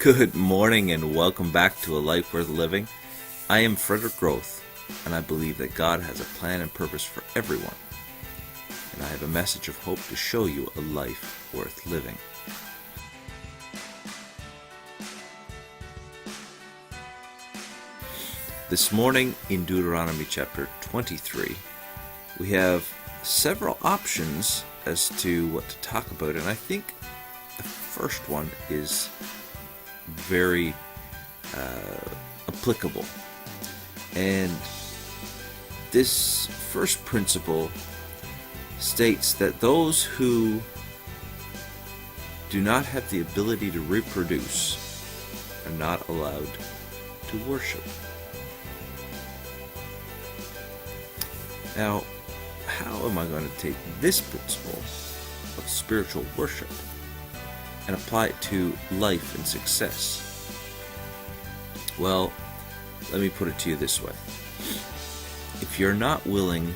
Good morning and welcome back to A Life Worth Living. I am Frederick Groth, and I believe that God has a plan and purpose for everyone. And I have a message of hope to show you a life worth living. This morning in Deuteronomy chapter 23, we have several options as to what to talk about, and I think the first one is very applicable. And this first principle states that those who do not have the ability to reproduce are not allowed to worship. Now, how am I going to take this principle of spiritual worship and apply it to life and success? Well, let me put it to you this way. If you're not willing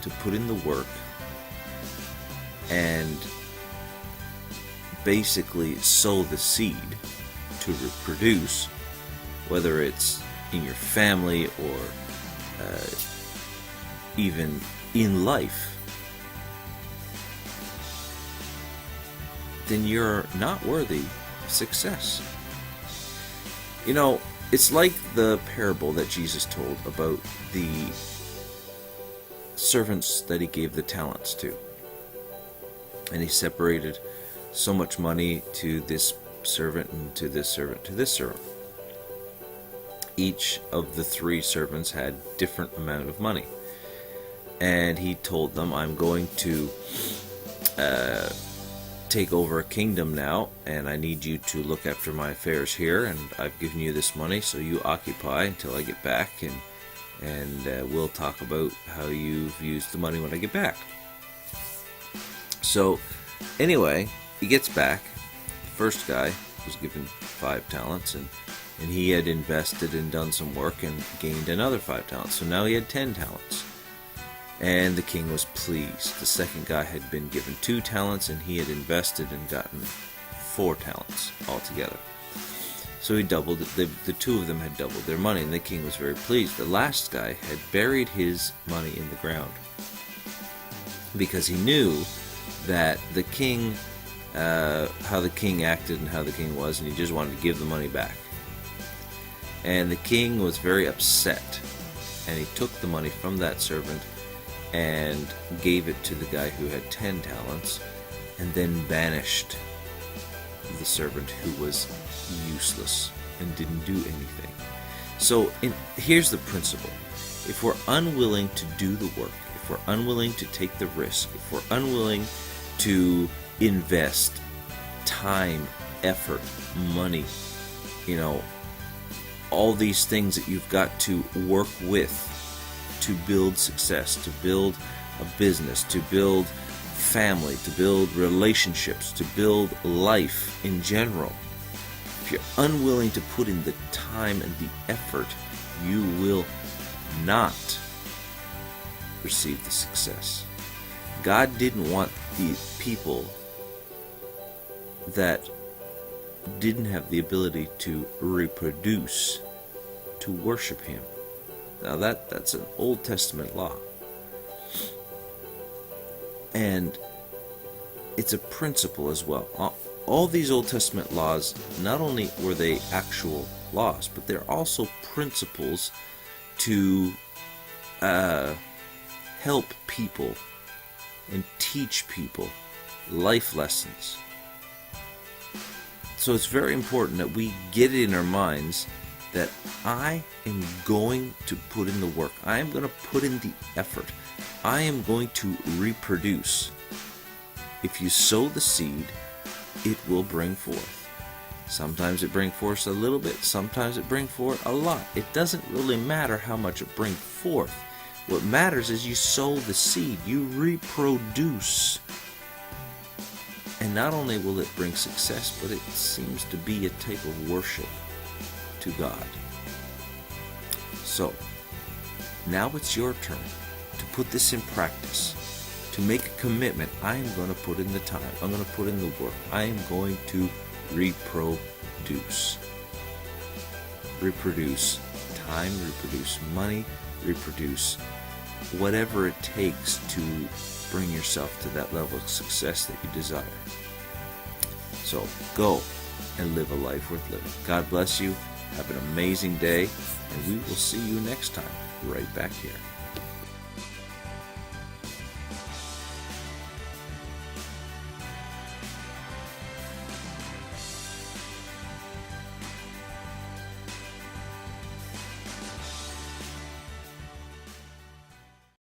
to put in the work and basically sow the seed to reproduce, whether it's in your family or even in life, then you're not worthy of success. You know, it's like the parable that Jesus told about the servants that he gave the talents to. And he separated so much money to this servant and to this servant to this servant. Each of the three servants had different amount of money. And he told them, I'm going to take over a kingdom now, and I need you to look after my affairs here, and I've given you this money, so you occupy until I get back, and we'll talk about how you've used the money when I get back. So anyway, he gets back. The first guy was given 5 talents, and he had invested and done some work and gained another 5 talents. So now he had 10 talents. And the king was pleased. The second guy had been given 2 talents, and he had invested and gotten 4 talents altogether. So he doubled it. The two of them had doubled their money, and the king was very pleased. The last guy had buried his money in the ground because he knew that the king, how the king acted and how the king was, and he just wanted to give the money back. And the king was very upset, and he took the money from that servant and gave it to the guy who had 10 talents, and then banished the servant who was useless and didn't do anything. So here's the principle. If we're unwilling to do the work, if we're unwilling to take the risk, if we're unwilling to invest time, effort, money, all these things that you've got to work with to build success, to build a business, to build family, to build relationships, to build life in general. If you're unwilling to put in the time and the effort, you will not receive the success. God didn't want the people that didn't have the ability to reproduce to worship Him. Now that's an Old Testament law. And it's a principle as well. All these Old Testament laws, not only were they actual laws, but they're also principles to help people and teach people life lessons. So it's very important that we get it in our minds that I am going to put in the work. I am going to put in the effort. I am going to reproduce. If you sow the seed, it will bring forth. Sometimes it brings forth a little bit. Sometimes it brings forth a lot. It doesn't really matter how much it brings forth. What matters is you sow the seed. You reproduce. And not only will it bring success, but it seems to be a type of worship to God. So, now it's your turn to put this in practice, to make a commitment. I am going to put in the time. I'm going to put in the work. I am going to reproduce. Reproduce time, reproduce money, reproduce whatever it takes to bring yourself to that level of success that you desire. So go and live a life worth living. God bless you. Have an amazing day, and we will see you next time right back here.